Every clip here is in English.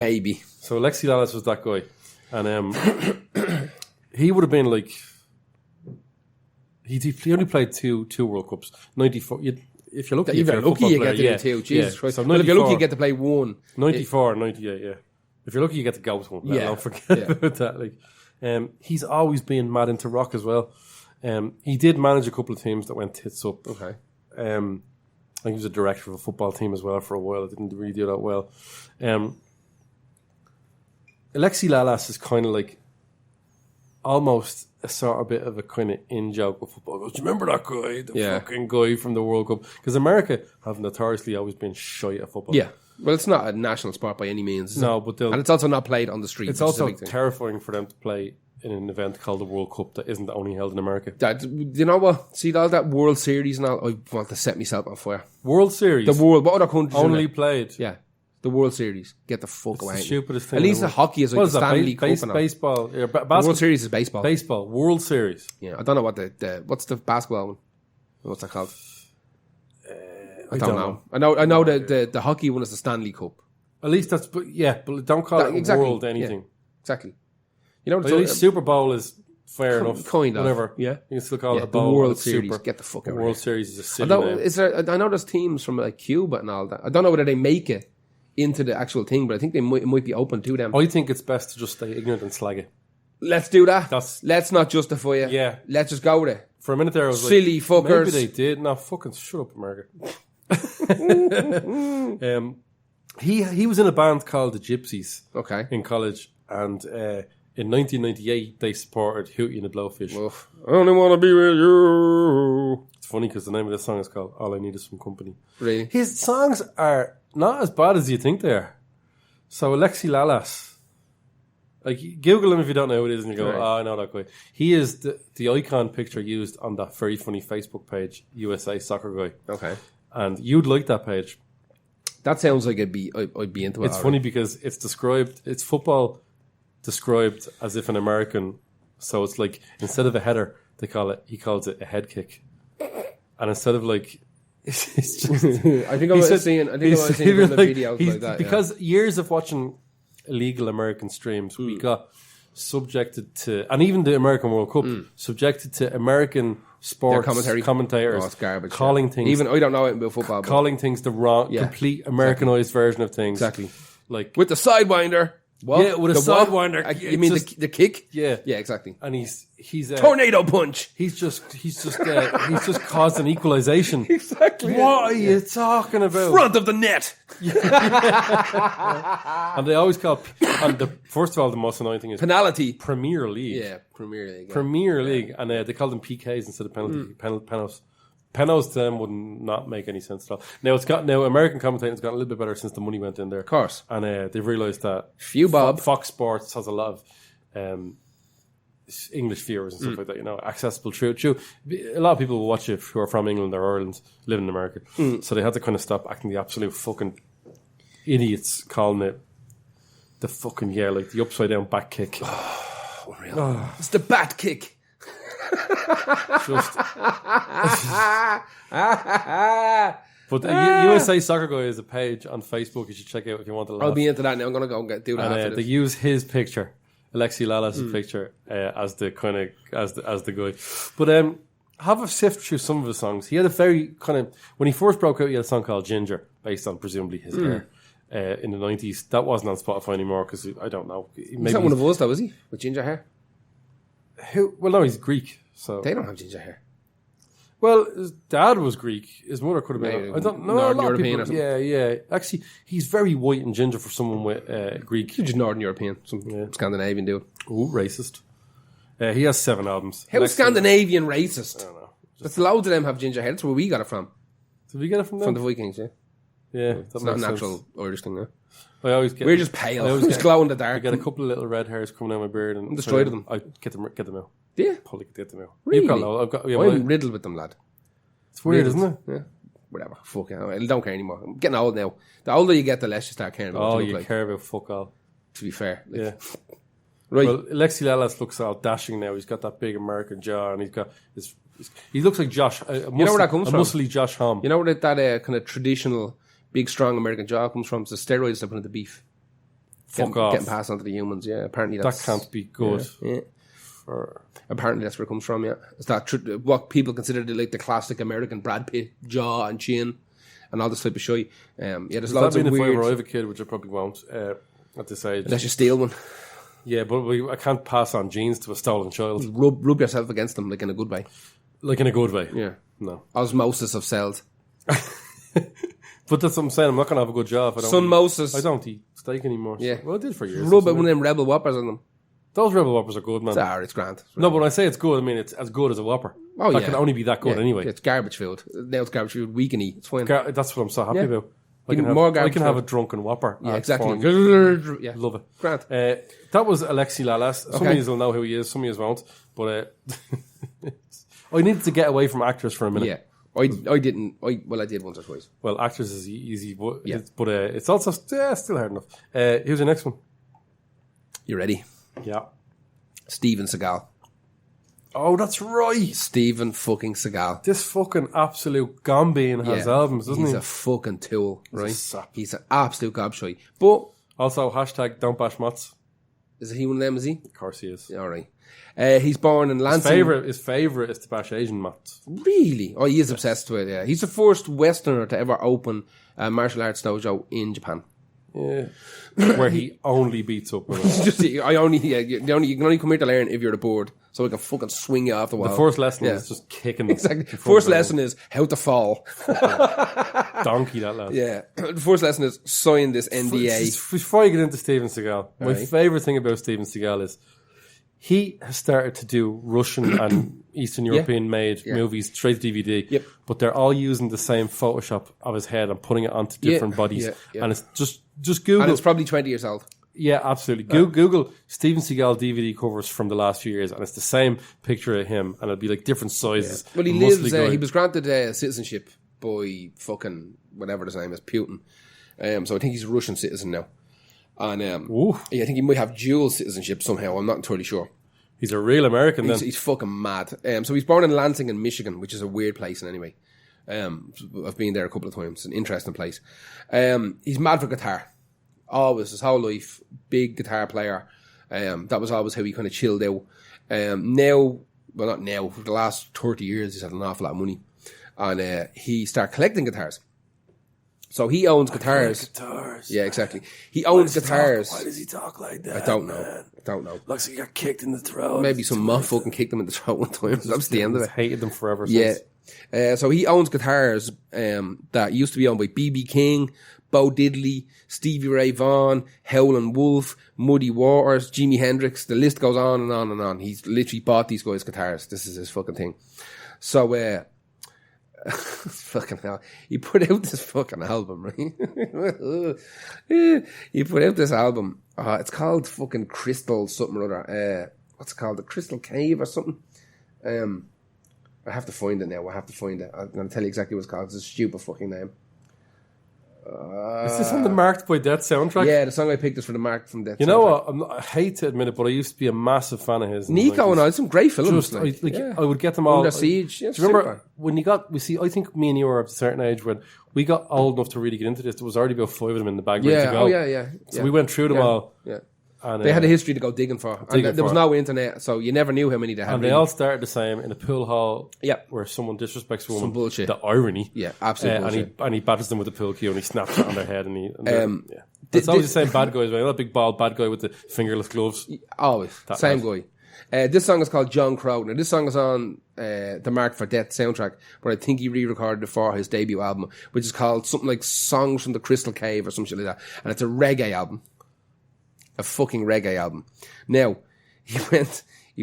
Maybe. So Alexi Lalas was that guy. And he would have been like... He only played two World Cups. 94... If you're lucky, you get to do two. Jesus Christ. So if you're lucky, you get to play one. 94, 98, yeah. If you're lucky, you get to go to one. Don't forget about that. Like, he's always been mad into rock as well. He did manage a couple of teams that went tits up. Okay. I think he was a director of a football team as well for a while. It didn't really do that well. Alexi Lalas is kind of like almost a sort of bit of a kind of in-joke with football. Do you remember that guy? The fucking guy from the World Cup? Because America have notoriously always been shy at football. Yeah. Well, it's not a national sport by any means. But and it's also not played on the street. It's also terrifying for them to play in an event called the World Cup that isn't only held in America. You know what? See all that World Series and all? I want to set myself on fire. World Series? What other countries only played? Yeah. The World Series. Get the fuck away. The stupidest thing. At least the hockey is like the Stanley Cup and all. Baseball. World Series is baseball. Baseball. World Series. Yeah. I don't know what what's the basketball one? What's that called? I don't know. I know the hockey one is the Stanley Cup. At least that's... but don't call it World anything. Yeah, exactly. You know, at least Super Bowl is fair enough. Kind of. Whatever. Yeah. You can still call it a bowl. The World Series. Get the fuck out of here. World Series is a silly name. I know there's teams from like Cuba and all that. I don't know whether they make it into the actual thing, but I think it might be open to them. I think it's best to just stay ignorant and slag it. Let's do that. Let's not justify it. Yeah. Let's just go with it. For a minute there I was silly like... fuckers. Maybe they did. No, fucking shut up, America. He was in a band called the Gypsies. Okay. In college. And in 1998 they supported Hootie and the Blowfish. Oof. I only want to be with you. It's funny because the name of the song is called All I Need Is Some Company. Really? His songs are not as bad as you think they are. So Alexi Lalas, like, Google him if you don't know who it is and you go, I know that guy. He is the icon picture used on that very funny Facebook page, USA Soccer Guy. Okay. And you'd like that page. That sounds like I'd be into it. It's funny because it's football described as if an American, so it's like, instead of a header, he calls it a head kick. And instead of like, it's just... I think I was seeing one of the videos like that. Because years of watching illegal American streams, we got subjected to, and even the American World Cup, subjected to American sports commentators. Oh, it's garbage. Calling things... Even I don't know anything about football. Calling things the wrong, complete Americanized version of things. Exactly. Like... With the sidewinder. What? Yeah, with a sidewinder. You mean the kick? Yeah. Yeah, exactly. And he's tornado punch. He's just caused an equalization. Exactly. What are you talking about? Front of the net. And they always call, first of all, the most annoying thing is penalty. Premier League. Yeah, Premier League. Yeah. Premier League, and they call them PKs instead of penalties. Penos to them would not make any sense at all. Now American commentating's gotten a little bit better since the money went in there. Of course. And they've realised that Fox Sports has a lot of English viewers and stuff like that, you know, accessible true. A lot of people will watch it who are from England or Ireland, live in America. So they had to kind of stop acting the absolute fucking idiots, calling it the fucking, like the upside down back kick. Unreal. It's the bat kick. But USA Soccer Guy is a page on Facebook you should check out if you want to laugh. I'll be into that now. I'm going to go and do that. And they use his picture, Alexi Lalas' picture, as the kind of as the guy. But have a sift through some of his songs. He had a very kind of, when he first broke out, he had a song called Ginger, based on presumably his hair. In the 90s, that wasn't on Spotify anymore because I don't know. He's not one of us, though, is he? With ginger hair? Well, no, he's Greek, so they don't have ginger hair. Well, his dad was Greek. His mother could have been. I don't know. Northern European or something. Yeah. Actually, he's very white and ginger for someone with Greek. He's just Northern European, some Scandinavian dude. Ooh, racist. He has 7 albums. How Scandinavian racist? I don't know. That's loads of them have ginger hair. That's where we got it from. Did we get it from them? From the Vikings, yeah. Yeah, it's not an actual Irish thing, though. We're just pale. We just glow in the dark. I get a couple of little red hairs coming out of my beard and destroyed them. I get them out. Do you? Probably get them out. Really? I'm riddled with them, lad. It's weird, isn't it? Yeah. Whatever. Fuck it. I don't care anymore. I'm getting old now. The older you get, the less you start caring about what you look like. Care about fuck all. To be fair. Yeah. Right. Well, Alexi Lalas looks all dashing now. He's got that big American jaw and he's got his... He looks like Josh. You know where that comes from? A muscly Josh Homme. You know where that kind of traditional big, strong American jaw comes from? It's the steroids they put into beef. getting passed on to the humans. Yeah, apparently that can't be good. Yeah. Apparently that's where it comes from. Yeah, it's that what people consider the classic American Brad Pitt jaw and chin and all this type of shit. There's loads of weird. If I ever have a kid, which I probably won't at this age, unless you steal one. Yeah, but I can't pass on genes to a stolen child. Rub yourself against them, like in a good way. Like in a good way. Yeah. No. Osmosis of cells. But that's what I'm saying. I'm not going to have a good job. I don't eat steak anymore. Yeah. Well, I did for years. Rub one of them Rebel Whoppers on them. Those Rebel Whoppers are good, man. It's grand. No, but when I say it's good, I mean it's as good as a Whopper. Oh, that can only be that good anyway. It's garbage food. Now it's garbage food. We can eat. It's fine. That's what I'm so happy about. I can have a drunken Whopper. Yeah, exactly. Yeah. Love it. Grand. That was Alexi Lalas. Some of you will know who he is. Some of you won't. But I needed to get away from actors for a minute. Yeah. I didn't. I did once or twice. Well, actors is easy, but it's also still hard enough. Here's the next one. You ready? Yeah. Steven Seagal. Oh, that's right. Steven fucking Seagal. This fucking absolute gambine has albums, doesn't he? He's a fucking tool, right? He's an absolute gobshite. But also hashtag don't bash Mats. Is he one of them? Is he? Of course he is. All right. He's born in Lansing. His favourite is to bash Asian Mats. Really? Oh, he is obsessed with it. Yeah, he's the first Westerner to ever open a martial arts dojo in Japan. Yeah, where he only beats up women. You can only come here to learn if you're bored, so I can fucking swing you off the wall. The first lesson is just kicking. Exactly. First lesson is how to fall. Donkey that lad. Yeah. The first lesson is sign this NDA. Before you get into Steven Seagal, my favourite thing about Steven Seagal is he has started to do Russian and Eastern European made movies straight to DVD, but they're all using the same Photoshop of his head and putting it onto different bodies, and it's just Google. And it's probably 20 years old. Yeah, absolutely. Google Steven Seagal DVD covers from the last few years, and it's the same picture of him, and it'll be like different sizes. Well, he lives. He was granted citizenship by fucking whatever his name is, Putin. So I think he's a Russian citizen now. And I think he might have dual citizenship somehow. I'm not entirely sure. He's a real American then. He's fucking mad. So he's born in Lansing in Michigan, which is a weird place in anyway. I've been there a couple of times. It's an interesting place. He's mad for guitar. Always, his whole life. Big guitar player. That was always how he kind of chilled out. Not now, for the last 30 years, he's had an awful lot of money. And he started collecting guitars. So he owns guitars. Yeah, exactly. He owns guitars. Why does he talk like that? I don't know. Looks like he got kicked in the throat. Maybe some muff fucking kicked him in the throat one time. That was the end of it. Hated them forever. Yeah. So he owns guitars that used to be owned by B.B. King, Bo Diddley, Stevie Ray Vaughan, Howlin' Wolf, Muddy Waters, Jimi Hendrix. The list goes on and on and on. He's literally bought these guys' guitars. This is his fucking thing. So, fucking hell. He put out this fucking album, right? He put out this album. It's called fucking Crystal something or other. What's it called? The Crystal Cave or something? I have to find it now. I'm going to tell you exactly what it's called. It's a stupid fucking name. Is this on the Marked by Death soundtrack? Yeah, the song I picked is for the Marked from Death. You know what? I hate to admit it, but I used to be a massive fan of his. Nico and I, some great films. I would get them all. Under Siege. Do you remember when you got? I think me and you were at a certain age when we got old enough to really get into this. There was already about 5 of them in the bag ready to go. Yeah. So we went through them all. Yeah. And, they had a history to go digging for. There was no internet, so you never knew how many they had. And they all started the same in a pool hall where someone disrespects a woman. Some bullshit. The irony. Yeah, absolutely. And he batters them with the pool cue and he snaps it on their head. It's always the same bad guys, right? That big bald bad guy with the fingerless gloves. Always. Same guy. This song is called John Crow. Now, this song is on the Marked for Death soundtrack, but I think he re-recorded it for his debut album, which is called something like Songs from the Crystal Cave or some shit like that. And it's a reggae album. A fucking reggae album. Now, he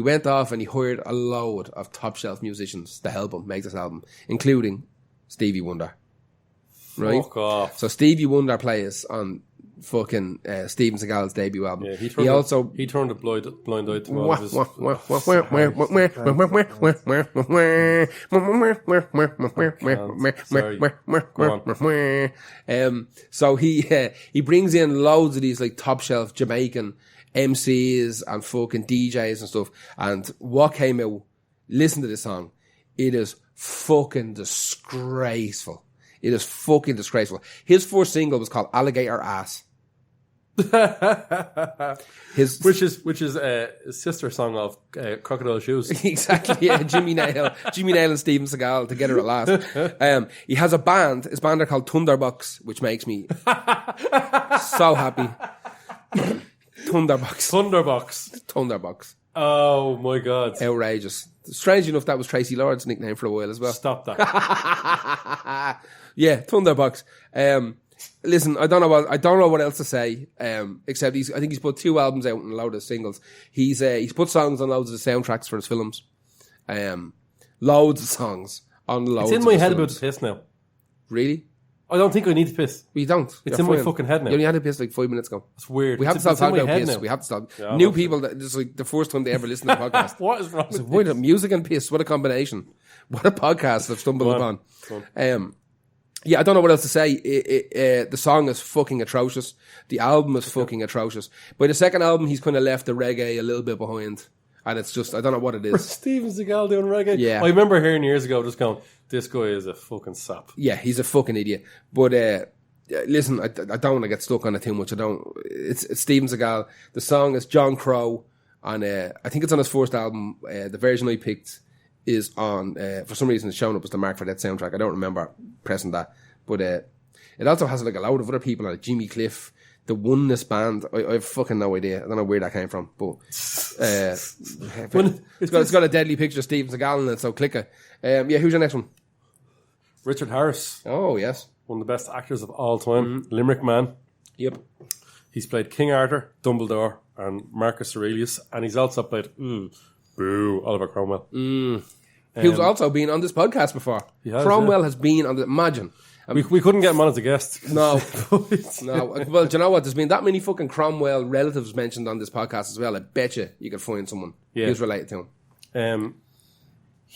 went off and he hired a load of top shelf musicians to help him make this album, including Stevie Wonder. Right? Fuck off. So Stevie Wonder plays on fucking Steven Seagal's debut album. Yeah, he turned a blind eye to all of his. So he brings in loads of these like top shelf Jamaican MCs and fucking DJs and stuff. And what came out? Listen to this song. It is fucking disgraceful. It is fucking disgraceful. His first single was called Alligator Ass. His Which is a sister song of Crocodile Shoes. exactly, yeah, Jimmy Nail and Steven Seagal together at last. He has a band. His band are called Thunderbox, which makes me so happy. Thunderbox. Oh my God! Outrageous. Strange enough, that was Tracy Lord's nickname for a while as well. Stop that. Yeah, Thunderbox. Listen, I don't know what else to say. Except I think he's put 2 albums out and a load of singles. He's put songs on loads of the soundtracks for his films. Loads of songs on loads. It's in my head about to piss now. Really? I don't think I need to piss. Well, you don't. It's You're in my fine. fucking head now. You only had to piss like 5 minutes ago. It's weird. We have to stop It's in talking my about head piss. now. We have to stop. Yeah, New people, this is like the first time they ever listen to the podcast. What is wrong with Why the music and piss? What a combination. What a podcast I've stumbled upon. Yeah, I don't know what else to say. The song is fucking atrocious. The album is fucking atrocious. By the second album, he's kind of left the reggae a little bit behind. And it's just, I don't know what it is. Steven Seagal doing reggae? Yeah. I remember hearing years ago just going, this guy is a fucking sap. Yeah, he's a fucking idiot. But listen, I don't want to get stuck on it too much. It's Steven Seagal. The song is John Crow. And I think it's on his first album. The version I picked is on, for some reason it's shown up as the Mark for Death soundtrack. I don't remember pressing that. But it also has like a load of other people on it. Jimmy Cliff, the Oneness Band. I have fucking no idea. I don't know where that came from. But it's got a deadly picture of Steven Seagal in it, so click it. Yeah, who's your next one? Richard Harris. Oh, yes. One of the best actors of all time. Mm-hmm. Limerick Man. Yep. He's played King Arthur, Dumbledore, and Marcus Aurelius. And he's also played, Oliver Cromwell. Who's also been on this podcast before. Cromwell has been on the... Imagine. We couldn't get him on as a guest. No. No. Well, do you know what? There's been that many fucking Cromwell relatives mentioned on this podcast as well. I bet you could find someone who's related to him.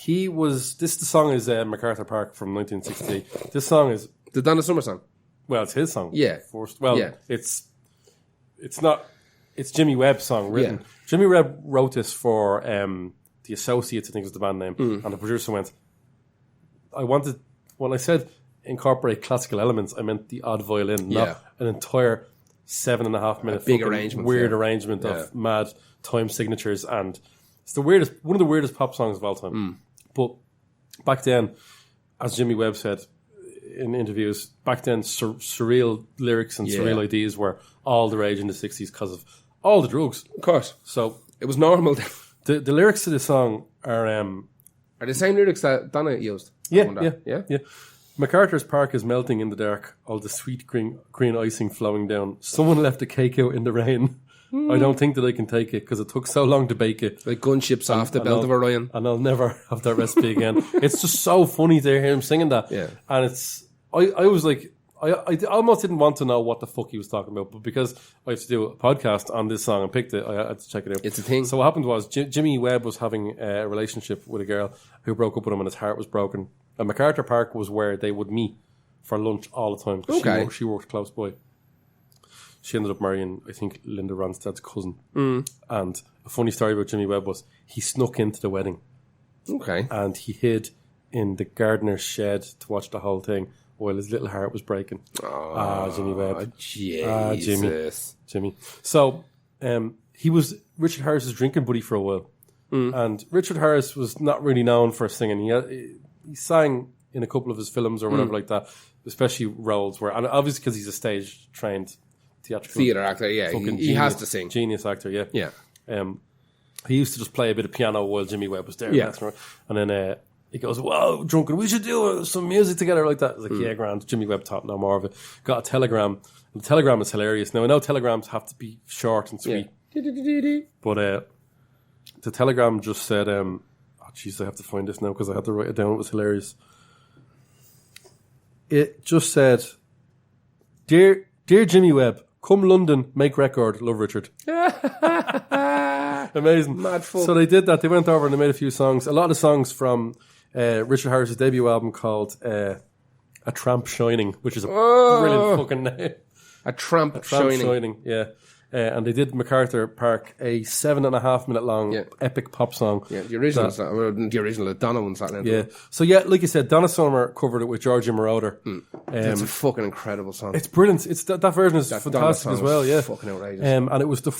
The song is MacArthur Park from 1968. This song is... The Donna Summer song? Well, it's his song. Yeah. It's not... It's Jimmy Webb's song written. Yeah. Jimmy Webb wrote this for The Associates, I think was the band name. And the producer went, when I said incorporate classical elements, I meant the odd violin, not an entire 7.5 minute big arrangement, weird arrangement of mad time signatures. And it's one of the weirdest pop songs of all time. But back then, as Jimmy Webb said in interviews, back then surreal lyrics and surreal ideas were all the rage in the 60s because of all the drugs. Of course. So it was normal. The lyrics to the song are the same lyrics that Donna used. Yeah. MacArthur's Park is melting in the dark, all the sweet green icing flowing down. Someone left a cake out in the rain. I don't think that I can take it because it took so long to bake it. Like gunships off the belt of Orion. And I'll never have that recipe again. It's just so funny to hear him singing that. Yeah. And I was like, I almost didn't want to know what the fuck he was talking about, but because I have to do a podcast on this song and picked it, I had to check it out. It's a thing. So what happened was Jimmy Webb was having a relationship with a girl who broke up with him and his heart was broken. And MacArthur Park was where they would meet for lunch all the time. Okay. She worked close by. She ended up marrying, I think, Linda Ronstadt's cousin. And a funny story about Jimmy Webb was he snuck into the wedding. Okay. And he hid in the gardener's shed to watch the whole thing while his little heart was breaking. Jimmy Webb. Jesus. Jimmy. So, Richard Harris's drinking buddy for a while. And Richard Harris was not really known for singing. He sang in a couple of his films or whatever like that, especially roles where, and obviously because he's a stage-trained theatre actor, he has to sing. Genius actor, yeah. Yeah. He used to just play a bit of piano while Jimmy Webb was there. Yeah. And then he goes, "Whoa, drunken, we should do some music together like that." I was like, yeah, grand. Jimmy Webb thought no more of it. Got a telegram. The telegram is hilarious. Now, I know telegrams have to be short and sweet. Yeah. But the telegram just said, I have to find this now because I had to write it down. It was hilarious. It just said, Dear Jimmy Webb, come London, make record, love Richard. Amazing. Mad fun. So they did that. They went over and they made a few songs. A lot of songs from Richard Harris's debut album called A Tramp Shining, which is a brilliant fucking name. A Tramp Shining. Yeah. and they did MacArthur Park a 7.5 minute long epic pop song. Yeah, the original, Donna one sat in. Yeah, so yeah, like you said, Donna Summer covered it with Georgia Moroder. It's a fucking incredible song. It's brilliant. It's that version is fantastic as well. Yeah, fucking outrageous. And it was the